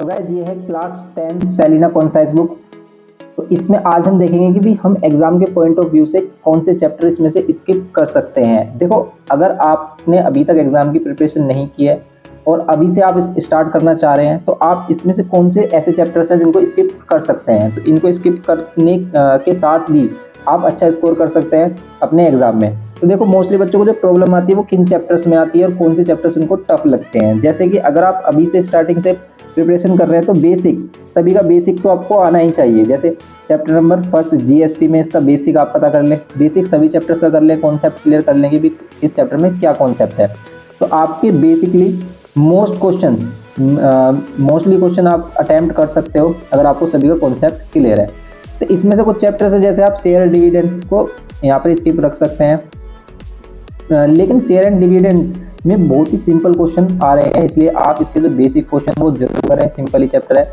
तो गाइज ये है क्लास 10 सेलिना कॉन्साइज बुक। तो इसमें आज हम देखेंगे कि भी हम एग्जाम के पॉइंट ऑफ व्यू से कौन से चैप्टर इसमें से स्किप कर सकते हैं। देखो, अगर आपने अभी तक एग्जाम की प्रिपरेशन नहीं की है और अभी से आप स्टार्ट करना चाह रहे हैं तो आप इसमें से कौन से ऐसे चैप्टर्स हैं जिनको स्किप कर सकते हैं। तो इनको स्किप करने के साथ भी आप अच्छा स्कोर कर सकते हैं अपने एग्जाम में। तो देखो, मोस्टली बच्चों को जो प्रॉब्लम आती है वो किन चैप्टर्स में आती है और कौन से चैप्टर्स उनको टफ लगते हैं। जैसे कि अगर आप अभी से स्टार्टिंग से प्रिपरेशन कर रहे हैं तो बेसिक, सभी का बेसिक तो आपको आना ही चाहिए। जैसे चैप्टर नंबर फर्स्ट जीएसटी में इसका बेसिक आप पता कर लें, बेसिक सभी चैप्टर्स का कर लें, कॉन्सेप्ट क्लियर कर लें कि भी इस चैप्टर में क्या कॉन्सेप्ट है। तो आपके बेसिकली मोस्टली क्वेश्चन आप अटेम्प्ट कर सकते हो अगर आपको सभी का कॉन्सेप्ट क्लियर है। तो इसमें से कुछ चैप्टर्स है, जैसे आप शेयर डिविडेंड को यहाँ पर स्किप रख सकते हैं, लेकिन शेयर एंड डिविडेंड में बहुत ही सिंपल क्वेश्चन आ रहे हैं, इसलिए आप इसके जो बेसिक क्वेश्चन वो जरूर करें। सिंपल ही चैप्टर है।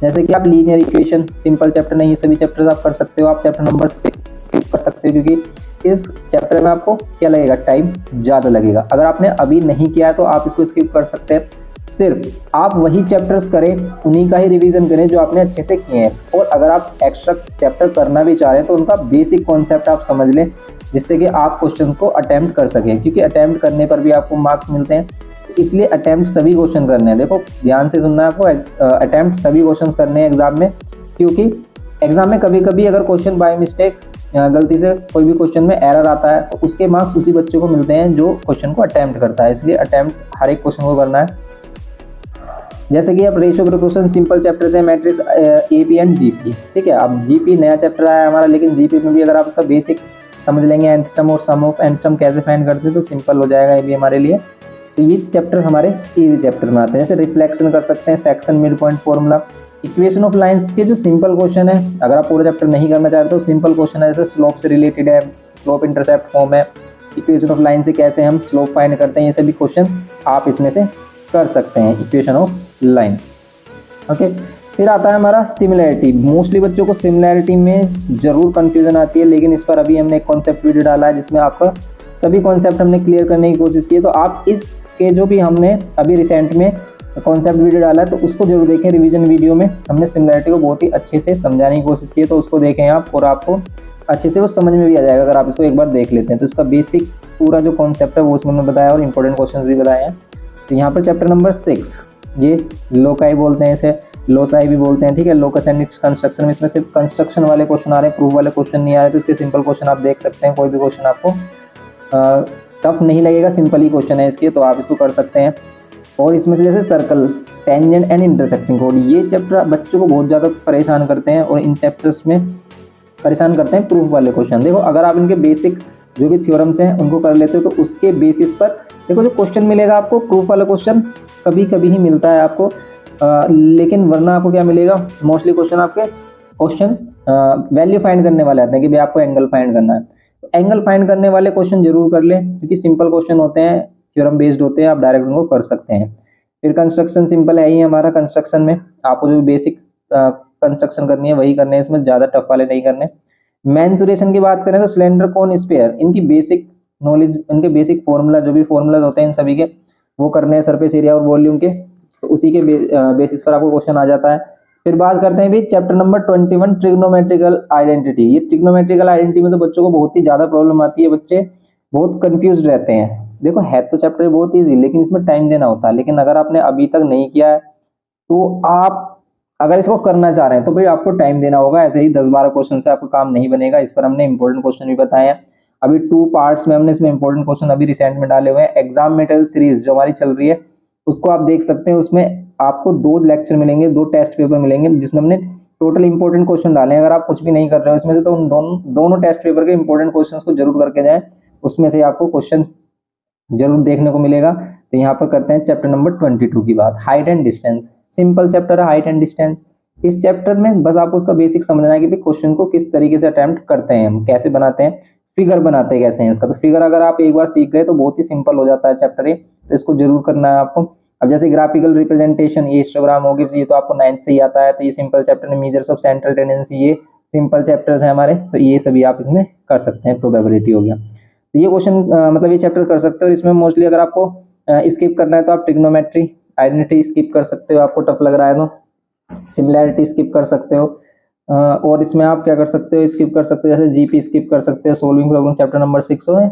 जैसे कि आप लीनियर इक्वेशन, सिंपल चैप्टर नहीं, ये सभी चैप्टर्स आप कर सकते हो। आप चैप्टर नंबर 6 स्किप कर सकते हो क्योंकि इस चैप्टर में आपको क्या लगेगा, टाइम ज़्यादा लगेगा। अगर आपने अभी नहीं किया है तो आप इसको स्किप कर सकते हैं। सिर्फ आप वही चैप्टर्स करें, उन्हीं का ही रिवीजन करें जो आपने अच्छे से किए हैं। और अगर आप एक्स्ट्रा चैप्टर करना भी चाह रहे हैं तो उनका बेसिक कॉन्सेप्ट आप समझ लें, जिससे कि आप क्वेश्चन को अटेम्प्ट कर सकें, क्योंकि अटेम्प्ट करने पर भी आपको मार्क्स मिलते हैं। इसलिए अटेम्प्ट सभी क्वेश्चन करने हैं। देखो, ध्यान से सुनना है आपको, अटेम्प्ट सभी क्वेश्चन करने हैं एग्जाम में, क्योंकि एग्जाम में कभी कभी अगर क्वेश्चन बाय मिस्टेक गलती से कोई भी क्वेश्चन में एरर आता है तो उसके मार्क्स उसी बच्चे को मिलते हैं जो क्वेश्चन को अटेम्प्ट करता है। इसलिए अटेम्प्ट हर एक क्वेश्चन को करना है। जैसे कि अब रेशियो प्रोपोर्शन सिंपल चैप्टर है, मैट्रिक्स, एपी एंड जीपी। ठीक है, अब जीपी नया चैप्टर आया हमारा, लेकिन जीपी में भी अगर आप इसका बेसिक समझ लेंगे, nth टर्म और सम ऑफ nth टर्म कैसे फाइंड करते हैं, तो सिंपल हो जाएगा ये भी हमारे लिए। तो ये चैप्टर हमारे इजी चैप्टर में आते हैं। जैसे रिफ्लेक्शन कर सकते हैं, section, mid point formula, equation of lines के जो सिंपल क्वेश्चन है, अगर आप पूरा चैप्टर नहीं करना चाहते तो सिंपल क्वेश्चन है, जैसे स्लोप से रिलेटेड है, स्लोप इंटरसेप्ट फॉर्म है, इक्वेशन ऑफ लाइन से कैसे हम स्लोप फाइंड करते हैं, ये सभी क्वेश्चन आप इसमें से कर सकते हैं, इक्वेशन ऑफ लाइन। ओके, फिर आता है हमारा सिमिलैरिटी। मोस्टली बच्चों को सिमिलैरिटी में जरूर कंफ्यूजन आती है, लेकिन इस पर अभी हमने एक कॉन्सेप्ट वीडियो डाला है जिसमें आपका सभी कॉन्सेप्ट हमने क्लियर करने की कोशिश की है। तो आप इसके जो भी हमने अभी रिसेंट में कॉन्सेप्ट वीडियो डाला है तो उसको जरूर देखें। रिवीजन वीडियो में हमने सिमिलैरिटी को बहुत ही अच्छे से समझाने की कोशिश की है, तो उसको देखें आप, और आपको अच्छे से वो समझ में भी आ जाएगा अगर आप इसको एक बार देख लेते हैं। तो इसका बेसिक पूरा जो कॉन्सेप्ट है वो उसमें मैंने बताया और इंपॉर्टेंट क्वेश्चन भी बताए हैं। तो यहाँ पर चैप्टर नंबर 6, ये लोकाई बोलते हैं, इसे लोसाई भी बोलते हैं। ठीक है, लोकस एंड कंस्ट्रक्शन में इसमें सिर्फ कंस्ट्रक्शन वाले क्वेश्चन आ रहे हैं, प्रूफ वाले क्वेश्चन नहीं आ रहे। तो इसके सिंपल क्वेश्चन आप देख सकते हैं, कोई भी क्वेश्चन आपको टफ नहीं लगेगा, सिंपल ही क्वेश्चन है इसके, तो आप इसको कर सकते हैं। और इसमें से जैसे circle, tangent and intersecting code, ये चैप्टर बच्चों को बहुत ज़्यादा परेशान करते हैं और इन चैप्टर्स में परेशान करते हैं प्रूफ वाले क्वेश्चन। देखो, अगर आप इनके बेसिक जो भी थ्योरम्स हैं उनको कर लेते हो तो उसके बेसिस पर देखो जो क्वेश्चन मिलेगा आपको, प्रूफ वाला क्वेश्चन कभी कभी ही मिलता है आपको, लेकिन वरना आपको क्या मिलेगा, मोस्टली क्वेश्चन आपके क्वेश्चन वैल्यू फाइंड करने वाले आते हैं कि भाई आपको एंगल फाइंड करना है। तो एंगल फाइंड करने वाले क्वेश्चन जरूर कर लें, क्योंकि सिंपल क्वेश्चन होते हैं, थ्योरम बेस्ड होते हैं, आप डायरेक्ट उनको कर सकते हैं। फिर कंस्ट्रक्शन सिंपल है ही हमारा। कंस्ट्रक्शन में आपको जो बेसिक कंस्ट्रक्शन करनी है वही करने हैं, इसमें ज़्यादा टफ वाले नहीं करने। मेंसुरेशन की बात करें तो सिलेंडर, कोन, स्फीयर, इनकी बेसिक नॉलेज, इनके बेसिक फॉर्मूला जो भी फॉर्मूलाज होते हैं इन सभी के वो करने हैं, सरफेस एरिया और वॉल्यूम के। तो उसी के बेसिस पर आपको क्वेश्चन आ जाता है। फिर बात करते हैं भी चैप्टर नंबर 21, ट्रिग्नोमेट्रिकल आइडेंटिटी। ये ट्रिग्नोमेट्रिकल आइडेंटिटी में तो बच्चों को बहुत ही ज़्यादा प्रॉब्लम आती है, बच्चे बहुत कंफ्यूज रहते हैं। देखो, है तो चैप्टर बहुत ईजी, लेकिन इसमें टाइम देना होता है। लेकिन अगर आपने अभी तक नहीं किया है तो आप अगर इसको करना चाह रहे हैं तो भाई आपको टाइम देना होगा। ऐसे ही 10-12 क्वेश्चन से आपका काम नहीं बनेगा। इस पर हमने इंपॉर्टेंट क्वेश्चन भी बताए हैं। अभी 2 पार्ट्स में हमने इसमें इंपॉर्टेंट क्वेश्चन अभी रिसेंट में डाले हुए हैं। एग्जाम मटेरियल सीरीज जो हमारी चल रही है उसको आप देख सकते हैं। उसमें आपको 2 लेक्चर मिलेंगे, 2 टेस्ट पेपर मिलेंगे, जिसमें हमने टोटल इंपॉर्टेंट क्वेश्चन डाले हैं। अगर आप कुछ भी नहीं कर रहे हो इसमें से तो उन दोनों टेस्ट पेपर के इंपॉर्टेंट क्वेश्चंस को जरूर करके जाएं, उसमें से आपको क्वेश्चन जरूर देखने को मिलेगा। तो यहाँ पर करते हैं चैप्टर नंबर 22 की बात, height and distance. Simple chapter है हाइट एंड डिस्टेंस। इस चैप्टर में बस आपको उसका बेसिक समझना है कि क्वेश्चन को किस तरीके से अटेम्प्ट करते हैं, हम कैसे बनाते हैं, फिगर बनाते कैसे हैं इसका। तो फिगर अगर आप एक बार सीख गए तो बहुत ही सिंपल हो जाता है चैप्टर ये, तो इसको जरूर करना है आपको। अब जैसे ग्राफिकल रिप्रेजेंटेशन, ये हिस्टोग्राम हो गया, ये तो आपको 9th से ही आता है, तो ये सिंपल चैप्टर है। मेजर्स ऑफ सेंट्रल टेंडेंसी, ये सिंपल चैप्टर्स हैं हमारे, तो ये सभी आप इसमें कर सकते हैं। प्रोबेबिलिटी हो गया, तो ये क्वेश्चन मतलब ये चैप्टर कर सकते हो। और इसमें मोस्टली अगर आपको स्किप करना है तो आप ट्रिग्नोमेट्री आइडेंटिटी स्किप कर सकते हो, आपको टफ लग रहा है तो। सिमिलैरिटी स्किप कर सकते हो। और इसमें आप क्या कर सकते हो, स्किप कर सकते हो, जैसे जीपी स्किप कर सकते हो, सोल्विंग प्रॉब्लम चैप्टर नंबर 6 और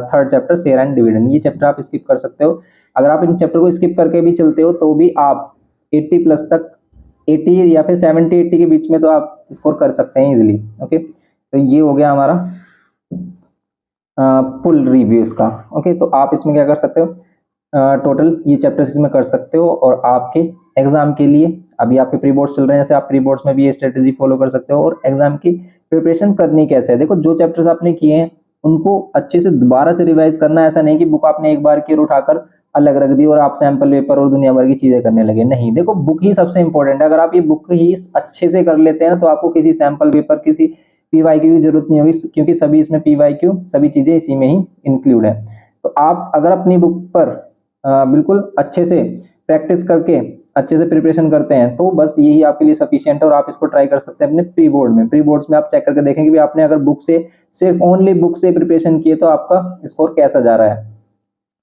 third chapter share and dividend, ये चैप्टर आप स्किप कर सकते हो। अगर आप इन चैप्टर को स्किप करके भी चलते हो तो भी आप 80 प्लस तक, 80 या फिर 70-80 के बीच में तो आप स्कोर कर सकते हैं इजिली। ओके, तो ये हो गया हमारा फुल रिव्यू इसका। ओके, तो आप इसमें क्या कर सकते हो, टोटल ये चैप्टर्स इसमें कर सकते हो, और आपके एग्जाम के लिए अभी आपके प्री बोर्ड्स चल रहे हैं, जैसे आप प्री बोर्ड्स में भी ये स्ट्रेटेजी फॉलो कर सकते हो। और एग्जाम की प्रिपरेशन करनी कैसे है, देखो जो चैप्टर्स आपने किए हैं उनको अच्छे से दोबारा से रिवाइज करना है। ऐसा नहीं कि बुक आपने एक बार की और उठाकर अलग रख दी और आप सैंपल पेपर और दुनिया भर की चीजें करने लगे, नहीं। देखो बुक ही सबसे इंपॉर्टेंट है, अगर आप ये बुक ही अच्छे से कर लेते हैं ना तो आपको किसी सैंपल पेपर, किसी पीवाईक्यू की जरूरत नहीं होगी, क्योंकि सभी इसमें पीवाईक्यू सभी चीजें इसी में ही इंक्लूड है। तो आप अगर अपनी बुक पर बिल्कुल अच्छे से प्रैक्टिस करके अच्छे से प्रिपरेशन करते हैं तो बस यही आपके लिए सफिशिएंट है, और आप इसको ट्राई कर सकते हैं अपने प्री बोर्ड में। प्री बोर्ड्स में आप चेक करके देखें कि भी आपने अगर बुक से, सिर्फ ओनली बुक से प्रिपरेशन किए तो आपका स्कोर कैसा जा रहा है।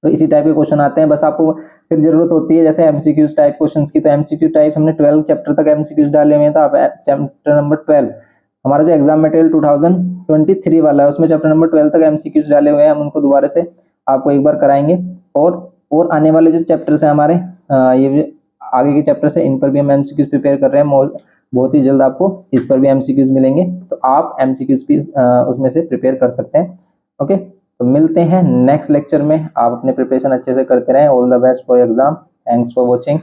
तो इसी टाइप के क्वेश्चन आते हैं, बस आपको फिर जरूरत होती है जैसे एमसीक्यूज टाइप क्वेश्चंस की। तो एमसीक्यू टाइप हमने 12 चैप्टर तक एमसीक्यूज डाले हुए हैं, तो आप चैप्टर नंबर 12, हमारा जो एग्जाम मटेरियल 2023 वाला है उसमें चैप्टर नंबर 12 तक एमसीक्यूज डाले हुए हैं, हम उनको दोबारा से आपको एक बार कराएंगे। और आने वाले जो चैप्टर्स हैं हमारे, ये आगे के चैप्टर्स है, इन पर भी हम एमसीक्यूज प्रिपेयर कर रहे हैं, बहुत ही जल्द आपको इस पर भी एमसीक्यूज मिलेंगे, तो आप एमसीक्यूज भी उसमें से प्रिपेयर कर सकते हैं। ओके, तो मिलते हैं नेक्स्ट लेक्चर में, आप अपने प्रिपरेशन अच्छे से करते रहें। All the best for exam, thanks for watching.